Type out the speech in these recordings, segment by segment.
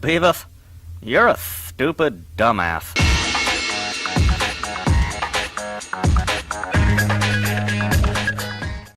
Beavis, you're a stupid dumbass.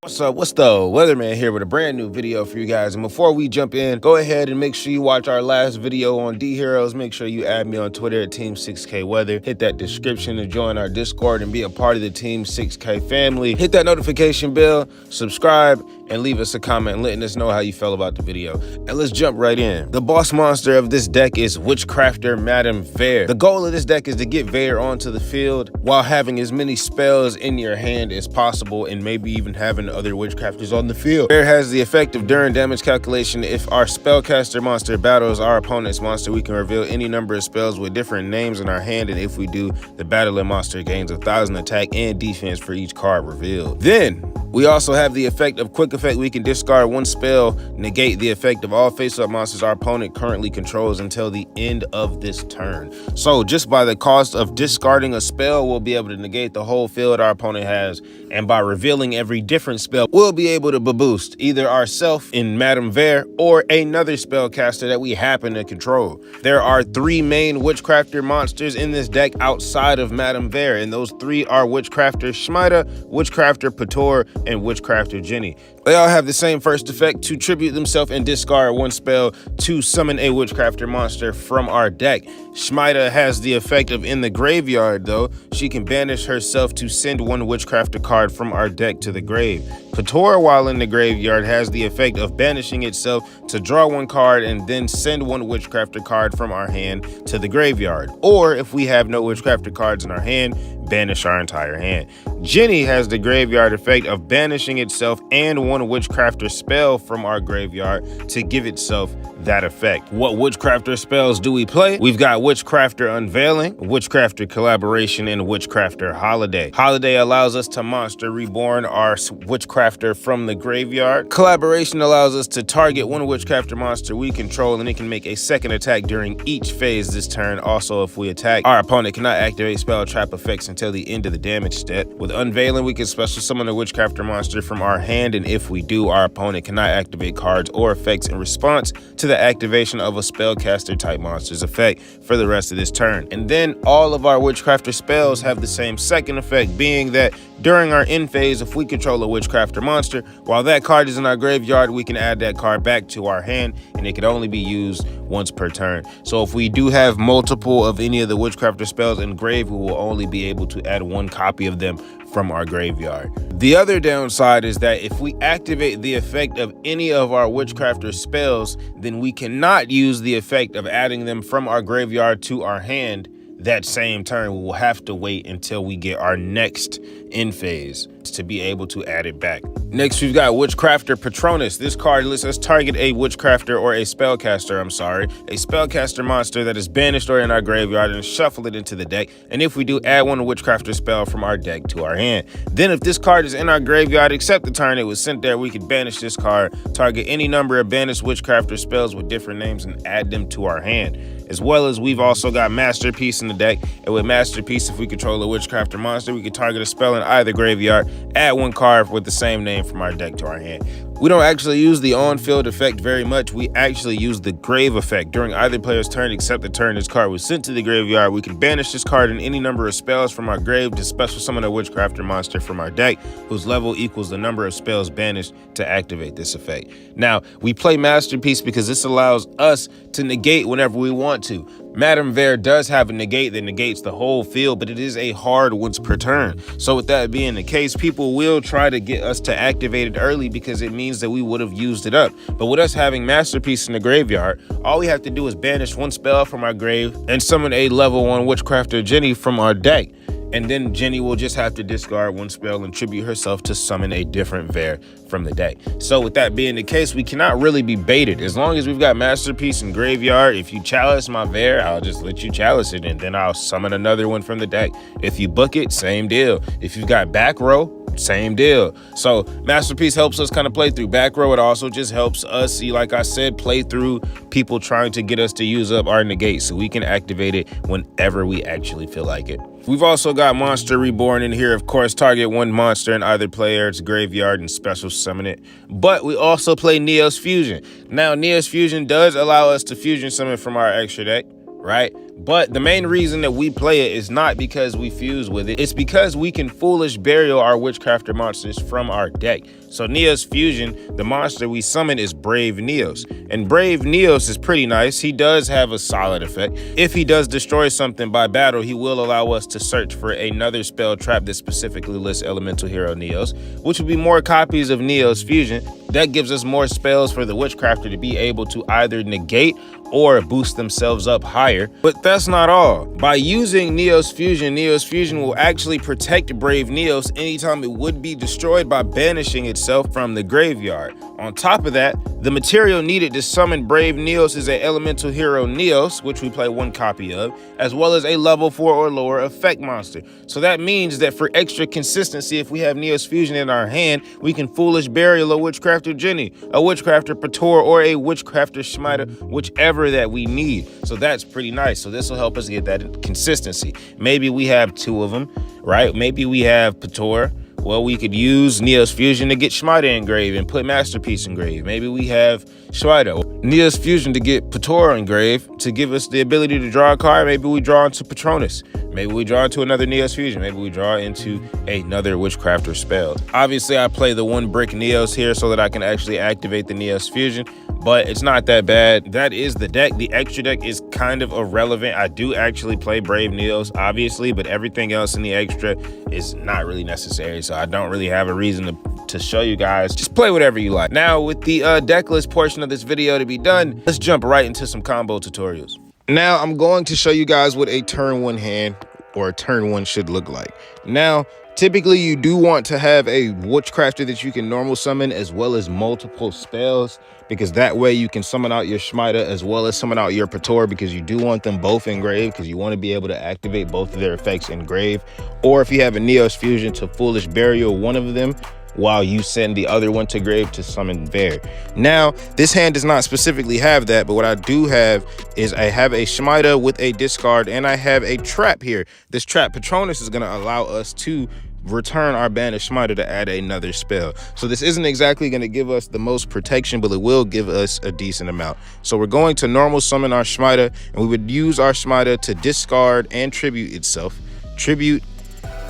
What's up? What's the Weatherman here with a brand new video for you guys. And before we jump in, go ahead and make sure you watch our last video on D Heroes. Make sure you add me on Twitter at Team 6K Weather. Hit that description to join our Discord and be a part of the Team 6K family. Hit that notification bell, subscribe, and leave us a comment letting us know how you felt about the video. And let's jump right in. The boss monster of this deck is Witchcrafter Madame Vare. The goal of this deck is to get Vare onto the field while having as many spells in your hand as possible and maybe even having other Witchcrafters on the field. Vare has the effect of during damage calculation, if our spellcaster monster battles our opponent's monster, we can reveal any number of spells with different names in our hand, and if we do, the battling monster gains 1,000 attack and defense for each card revealed. Then we also have the effect of quick effect. We can discard one spell, negate the effect of all face-up monsters our opponent currently controls until the end of this turn. So just by the cost of discarding a spell, we'll be able to negate the whole field our opponent has, and by revealing every different spell, we'll be able to boost either ourselves in Madame Vare or another spellcaster that we happen to control. There are 3 main Witchcrafter monsters in this deck outside of Madame Vare, and those 3 are Witchcrafter Schmida, Witchcrafter Pator, and Witchcrafter Jenny. They all have the same first effect: to tribute themselves and discard one spell to summon a Witchcrafter monster from our deck. Schmida has the effect of in the graveyard though. She can banish herself to send one Witchcrafter card from our deck to the grave. Pator, while in the graveyard, has the effect of banishing itself to draw one card and then send one Witchcrafter card from our hand to the graveyard. Or if we have no Witchcrafter cards in our hand, banish our entire hand. Jenny has the graveyard effect of banishing itself and one Witchcrafter spell from our graveyard to give itself that effect. What Witchcrafter spells do we play? We've got Witchcrafter Unveiling, Witchcrafter Collaboration, and Witchcrafter Holiday. Holiday allows us to monster reborn our Witchcrafter from the graveyard. Collaboration allows us to target one Witchcrafter monster we control, and it can make a second attack during each phase this turn. Also, if we attack, our opponent cannot activate spell trap effects until the end of the damage step. With Unveiling, we can special summon a Witchcrafter monster from our hand, and if we do, our opponent cannot activate cards or effects in response to the activation of a spellcaster type monster's effect for the rest of this turn. And then all of our Witchcrafter spells have the same second effect, being that during our end phase, if we control a Witchcrafter monster, while that card is in our graveyard, we can add that card back to our hand, and it can only be used once per turn. So if we do have multiple of any of the Witchcrafter spells in grave, we will only be able to add one copy of them from our graveyard. The other downside is that if we activate the effect of any of our Witchcrafter spells, then we cannot use the effect of adding them from our graveyard to our hand that same turn. We will have to wait until we get our next end phase to be able to add it back. Next, we've got Witchcrafter Patronus. This card lets us target a Witchcrafter or a spellcaster, a spellcaster monster that is banished or in our graveyard, and shuffle it into the deck. And if we do, add one Witchcrafter spell from our deck to our hand. Then if this card is in our graveyard, except the turn it was sent there, we can banish this card, target any number of banished Witchcrafter spells with different names, and add them to our hand. As well as we've also got Masterpiece in the deck, and with Masterpiece, if we control a Witchcrafter monster, we can target a spell in either graveyard, add one card with the same name from our deck to our hand. We don't actually use the on-field effect very much. We actually use the grave effect. During either player's turn except the turn this card was sent to the graveyard, we can banish this card in any number of spells from our grave to special summon a Witchcrafter monster from our deck, whose level equals the number of spells banished to activate this effect. Now, we play Masterpiece because this allows us to negate whenever we want to. Madame Vare does have a negate that negates the whole field, but it is a hard once per turn. So with that being the case, people will try to get us to activate it early because it means that we would have used it up. But with us having Masterpiece in the graveyard, all we have to do is banish one spell from our grave and summon a level 1 Witchcrafter Jenny from our deck. And then Jenny will just have to discard one spell and tribute herself to summon a different Vare from the deck. So with that being the case, we cannot really be baited. As long as we've got Masterpiece in graveyard, if you chalice my Vare, I'll just let you chalice it, and then I'll summon another one from the deck. If you book it, same deal. If you've got back row, same deal. So Masterpiece helps us kind of play through back row. It also just helps us see, like I said, play through people trying to get us to use up our negate so we can activate it whenever we actually feel like it. We've also got Monster Reborn in here. Of course, target one monster in either player's graveyard and special summon it. But we also play Neos Fusion. Now, Neos Fusion does allow us to fusion summon from our extra deck, right? But the main reason that we play it is not because we fuse with it. It's because we can Foolish Burial our Witchcrafter monsters from our deck. So Neos Fusion, the monster we summon is Brave Neos. And Brave Neos is pretty nice. He does have a solid effect. If he does destroy something by battle, he will allow us to search for another spell trap that specifically lists Elemental Hero Neos, which would be more copies of Neos Fusion. That gives us more spells for the Witchcrafter to be able to either negate or boost themselves up higher. But that's not all. By using Neos Fusion will actually protect Brave Neos anytime it would be destroyed by banishing itself from the graveyard. On top of that, the material needed to summon Brave Neos is a Elemental Hero Neos, which we play one copy of, as well as a level 4 or lower effect monster. So that means that for extra consistency, if we have Neos Fusion in our hand, we can Foolish Burial a Witchcrafter Jenny, a Witchcrafter Pator, or a Witchcrafter Schmiter, whichever that we need. So that's pretty nice. So this will help us get that consistency. Maybe we have two of them, right? Maybe we have Pator. Well, we could use Neos Fusion to get Schmiter engraved and put Masterpiece engraved. Maybe we have Schmiter. Neos Fusion to get Pator engraved to give us the ability to draw a card. Maybe we draw into Patronus. Maybe we draw into another Neos Fusion. Maybe we draw into another Witchcrafter spell. Obviously, I play the one brick Neos here so that I can actually activate the Neos Fusion, but it's not that bad. That is the deck. The extra deck is kind of irrelevant. I do actually play Brave Neos, obviously, but everything else in the extra is not really necessary, so I don't really have a reason to show you guys. Just play whatever you like. Now, with the deck list portion of this video to be done, let's jump right into some combo tutorials. Now, I'm going to show you guys what a turn one hand or a turn one should look like. Now, typically you do want to have a Witchcrafter that you can normal summon as well as multiple spells, because that way you can summon out your Schmiter as well as summon out your Pator, because you do want them both engraved, because you want to be able to activate both of their effects engraved. Or if you have a Neos Fusion, to Foolish Burial one of them while you send the other one to grave to summon Bear. Now, this hand does not specifically have that, but what I do have is I have a Schmiter with a discard, and I have a trap here. This trap Patronus is going to allow us to return our banished Schmiter to add another spell. So this isn't exactly going to give us the most protection, but it will give us a decent amount. So we're going to normal summon our Schmiter, and we would use our Schmiter to discard and tribute itself. Tribute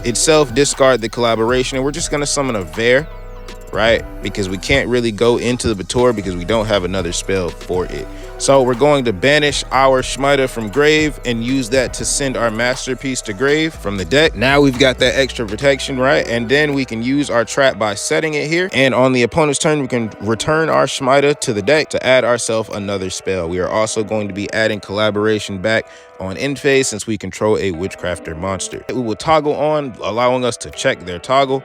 itself, discard the collaboration, and we're just going to summon a Bear, right? Because we can't really go into the Pator because we don't have another spell for it. So we're going to banish our Schmiter from grave and use that to send our Masterpiece to grave from the deck. Now we've got that extra protection, right? And then we can use our trap by setting it here. And on the opponent's turn, we can return our Schmiter to the deck to add ourselves another spell. We are also going to be adding collaboration back on end phase since we control a Witchcrafter monster. We will toggle on, allowing us to check their toggle,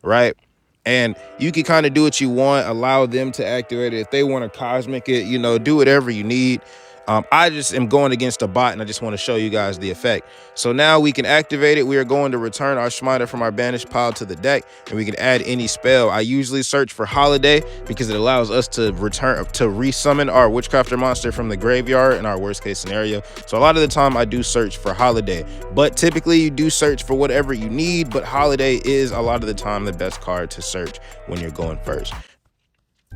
right? And you can kind of do what you want, allow them to activate it. If they want to cosmic it, you know, do whatever you need. I just am going against a bot, and I just want to show you guys the effect. So now we can activate it. We are going to return our Schmiter from our banished pile to the deck, and we can add any spell. I usually search for Holiday because it allows us to resummon our Witchcrafter monster from the graveyard in our worst case scenario. So a lot of the time I do search for Holiday, but typically you do search for whatever you need, but Holiday is a lot of the time the best card to search when you're going first.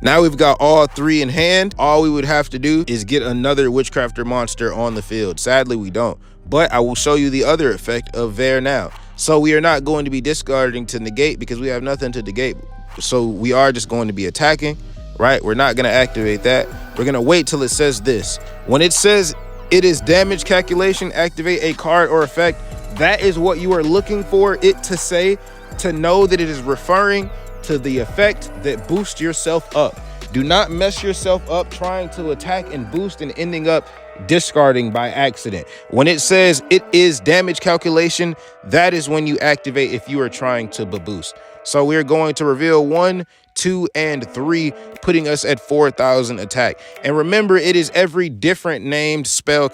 Now we've got all three in hand. All we would have to do is get another Witchcrafter monster on the field. Sadly, we don't, but I will show you the other effect of Ver now. So we are not going to be discarding to negate because we have nothing to negate. So we are just going to be attacking, right? We're not going to activate that. We're going to wait till it says this. When it says it is damage calculation, activate a card or effect, that is what you are looking for it to say, to know that it is referring to the effect that boosts yourself up. Do not mess yourself up trying to attack and boost and ending up discarding by accident. When it says it is damage calculation, that is when you activate if you are trying to boost. So we're going to reveal 1, 2, and 3, putting us at 4,000 attack. And remember, it is every different named spell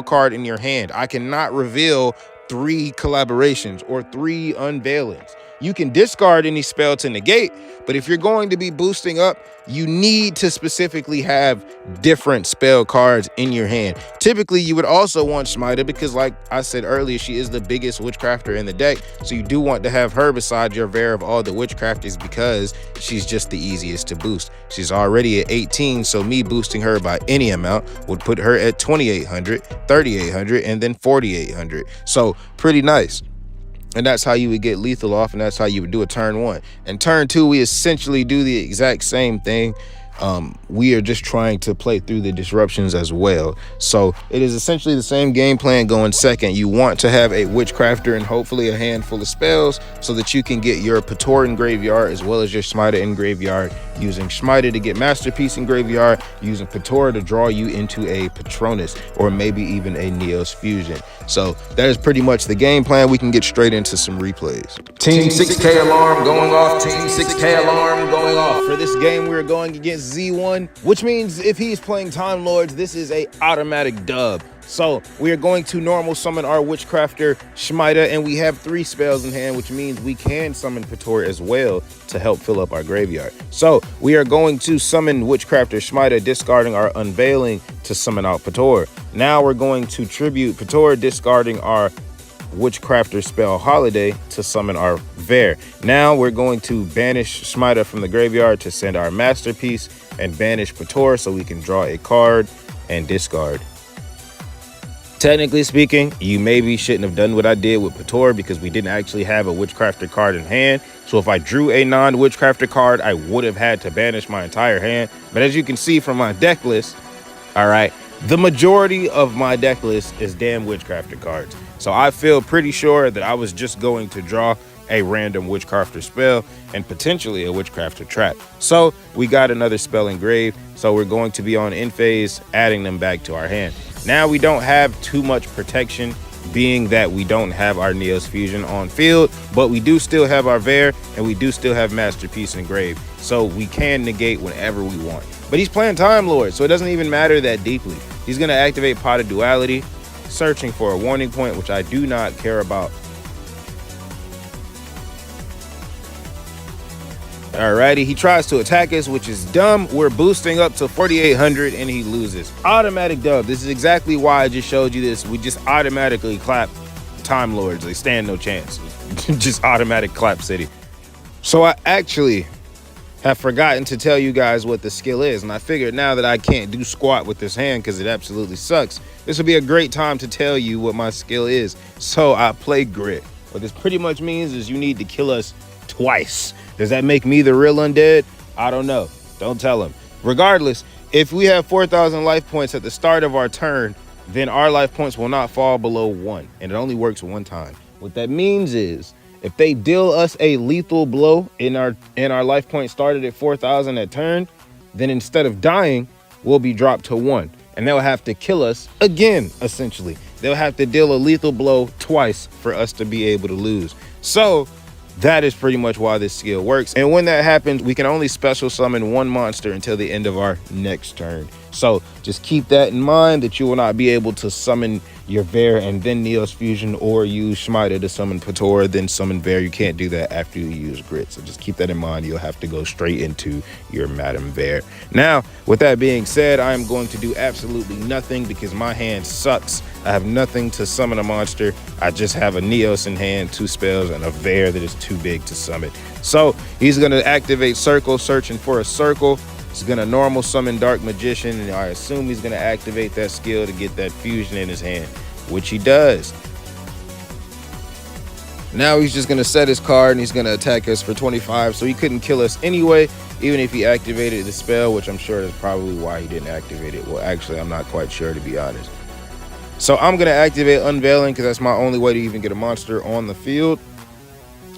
card in your hand. I cannot reveal 3 collaborations or 3 unveilings. You can discard any spell to negate, but if you're going to be boosting up, you need to specifically have different spell cards in your hand. Typically, you would also want Smiter because, like I said earlier, she is the biggest Witchcrafter in the deck. So you do want to have her beside your Vare of all the Witchcrafters because she's just the easiest to boost. She's already at 18, so me boosting her by any amount would put her at 2,800, 3,800, and then 4,800. So pretty nice. And that's how you would get lethal off, and that's how you would do a turn 1. And turn 2, we essentially do the exact same thing. We are just trying to play through the disruptions as well. So it is essentially the same game plan going second. You want to have a Witchcrafter and hopefully a handful of spells so that you can get your Pator in graveyard as well as your Smiter in graveyard, using Smiter to get Masterpiece in graveyard, using Pator to draw you into a Patronus or maybe even a Neos Fusion. So that is pretty much the game plan. We can get straight into some replays. Team 6K alarm going off. Team 6K alarm going off. For this game, we're going against Z1, which means if he's playing Time Lords, this is a automatic dub. So we are going to normal summon our Witchcrafter Smiter, and we have 3 spells in hand, which means we can summon Pator as well to help fill up our graveyard. So we are going to summon Witchcrafter Smiter, discarding our Unveiling to summon out Pator. Now we're going to tribute Pator, discarding our Witchcrafter spell Holiday to summon our Vare. Now we're going to banish Smiter from the graveyard to send our Masterpiece and banish Pator so we can draw a card and discard. Technically speaking, you maybe shouldn't have done what I did with Pator because we didn't actually have a Witchcrafter card in hand. So if I drew a non-Witchcrafter card, I would have had to banish my entire hand. But as you can see from my deck list, all right, the majority of my deck list is damn Witchcrafter cards. So I feel pretty sure that I was just going to draw a random Witchcrafter spell and potentially a Witchcrafter trap. So we got another spell engraved. So we're going to be on end phase, adding them back to our hand. Now we don't have too much protection, being that we don't have our Neos Fusion on field, but we do still have our Vare and we do still have Masterpiece engraved. So we can negate whenever we want. But he's playing Time Lord, so it doesn't even matter that deeply. He's going to activate Pot of Duality, searching for a warning point, which I do not care about. Alrighty, he tries to attack us, which is dumb. We're boosting up to 4,800 and he loses. Automatic dub. This is exactly why I just showed you this. We just automatically clap Time Lords. They stand no chance. Just automatic clap city. So I actually have forgotten to tell you guys what the skill is, and I figured now that I can't do squat with this hand because it absolutely sucks, this would be a great time to tell you what my skill is. So I play Grit. What this pretty much means is you need to kill us twice. Does that make me the real undead? I don't know. Don't tell him. Regardless, if we have 4,000 life points at the start of our turn, then our life points will not fall below 1, and it only works 1 time. What that means is if they deal us a lethal blow in our life point started at 4,000 at turn, then instead of dying, we'll be dropped to 1, and they'll have to kill us again, essentially. They'll have to deal a lethal blow twice for us to be able to lose. So that is pretty much why this skill works. And when that happens, we can only special summon 1 monster until the end of our next turn. So just keep that in mind, that you will not be able to summon your Vare and then Neos Fusion, or use Smiter to summon Pator, then summon Vare. You can't do that after you use Grit. So just keep that in mind. You'll have to go straight into your Madam Vare. Now, with that being said, I am going to do absolutely nothing because my hand sucks. I have nothing to summon a monster. I just have a Neos in hand, 2 spells, and a Vare that is too big to summon. So he's going to activate Circle, searching for a circle. He's going to normal summon Dark Magician, and I assume he's going to activate that skill to get that fusion in his hand, which he does. Now he's just going to set his card, and he's going to attack us for 25, so he couldn't kill us anyway, even if he activated the spell, which I'm sure is probably why he didn't activate it. Well, actually, I'm not quite sure, to be honest. So I'm going to activate Unveiling because that's my only way to even get a monster on the field,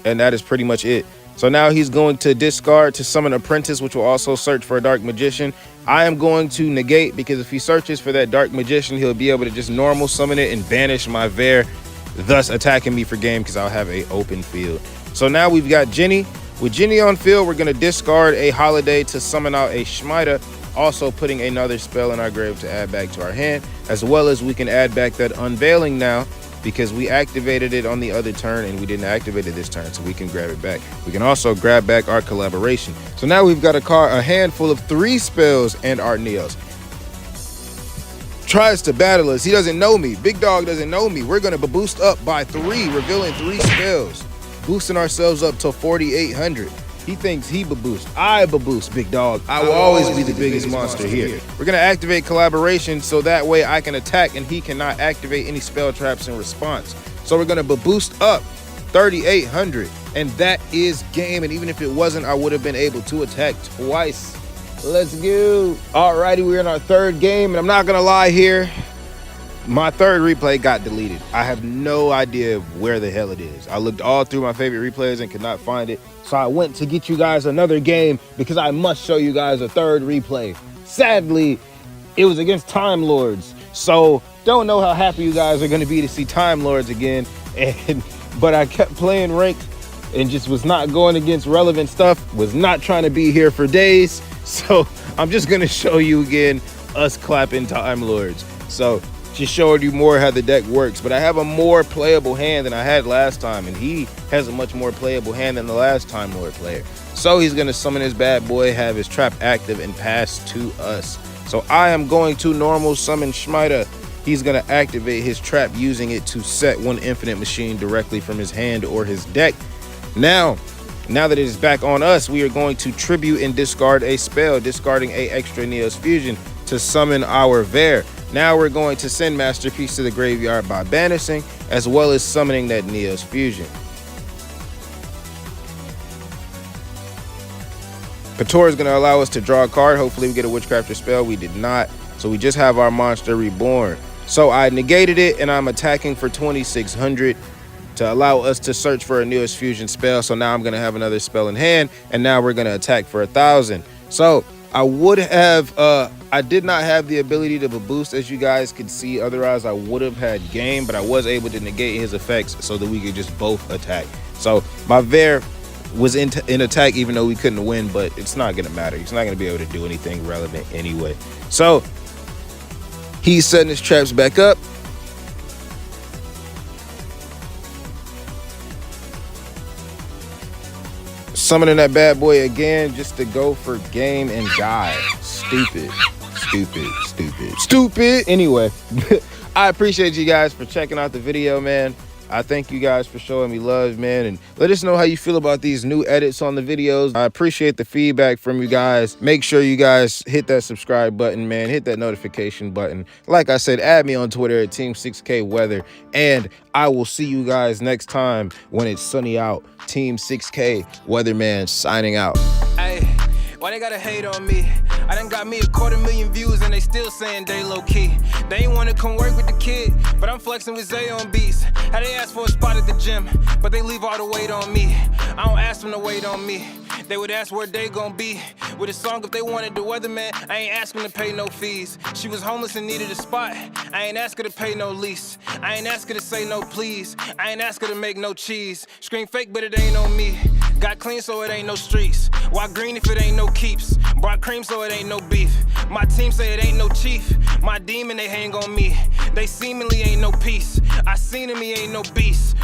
and that is pretty much it. So now he's going to discard to summon Apprentice, which will also search for a Dark Magician. I am going to negate because if he searches for that Dark Magician, he'll be able to just normal summon it and banish my Vare, thus attacking me for game because I'll have an open field. So now we've got Jenny. With Jenny on field, we're going to discard a Holiday to summon out a Smiter, also putting another spell in our grave to add back to our hand, as well as we can add back that Unveiling now because we activated it on the other turn and we didn't activate it this turn, so we can grab it back. We can also grab back our collaboration. So now we've got a handful of 3 spells and our Neos. Tries to battle us. He doesn't know me. Big Dog doesn't know me. We're gonna boost up by 3, revealing 3 spells, boosting ourselves up to 4,800. He thinks he boost. I boost, Big Dog. I will always be the biggest monster here. We're gonna activate collaboration so that way I can attack and he cannot activate any spell traps in response. So we're gonna boost up 3,800, and that is game. And even if it wasn't, I would have been able to attack twice. Let's go. Alrighty, we're in our 3rd game, and I'm not gonna lie here. My 3rd replay got deleted. I have no idea where the hell it is. I looked all through my favorite replays and could not find it. So I went to get you guys another game because I must show you guys a 3rd replay. Sadly, it was against Time Lords. So don't know how happy you guys are gonna be to see Time Lords again. But I kept playing ranked and just was not going against relevant stuff, was not trying to be here for days. So I'm just gonna show you again us clapping Time Lords. So just showing you more how the deck works, but I have a more playable hand than I had last time, and he has a much more playable hand than the last Time Lord player. So he's gonna summon his bad boy, have his trap active, and pass to us. So I am going to normal summon Schmida. He's gonna activate his trap using it to set 1 infinite machine directly from his hand or his deck. Now that it is back on us, we are going to tribute and discard a spell, discarding a extra Neos Fusion to summon our Ver. Now we're going to send Masterpiece to the graveyard by banishing, as well as summoning that Neos Fusion. Pator is going to allow us to draw a card. Hopefully we get a Witchcrafter spell. We did not, so we just have our monster reborn. So I negated it, and I'm attacking for 2,600 to allow us to search for a Neos Fusion spell. So now I'm going to have another spell in hand, and now we're going to attack for 1,000. So I would have, I did not have the ability to boost, as you guys could see. Otherwise, I would have had game, but I was able to negate his effects so that we could just both attack. So my Ver was in attack, even though we couldn't win, but it's not going to matter. He's not going to be able to do anything relevant anyway. So he's setting his traps back up. Summoning that bad boy again just to go for game and die. Stupid. Anyway, I appreciate you guys for checking out the video, man. I thank you guys for showing me love, man, and let us know how you feel about these new edits on the videos. I appreciate the feedback from you guys. Make sure you guys hit that subscribe button, man. Hit that notification button. Like I said, add me on Twitter at Team 6K Weather, and I will see you guys next time when it's sunny out. Team 6K Weatherman signing out. Hey, why they gotta hate on me? I done got me 250,000 views and they still saying they low key. They ain't wanna come work with the kid, but I'm flexing with Zay on beats. How they ask for a spot at the gym, but they leave all the weight on me. I don't ask them to wait on me. They would ask where they gon' be with a song if they wanted the weatherman. I ain't asking to pay no fees. She was homeless and needed a spot. I ain't ask her to pay no lease. I ain't ask her to say no please. I ain't ask her to make no cheese. Scream fake, but it ain't on me. Got clean so it ain't no streets. Why green if it ain't no keeps? Brought cream so it ain't no beef. My team say it ain't no chief. My demon, they hang on me. They seemingly ain't no peace. I seen him, he ain't no beast.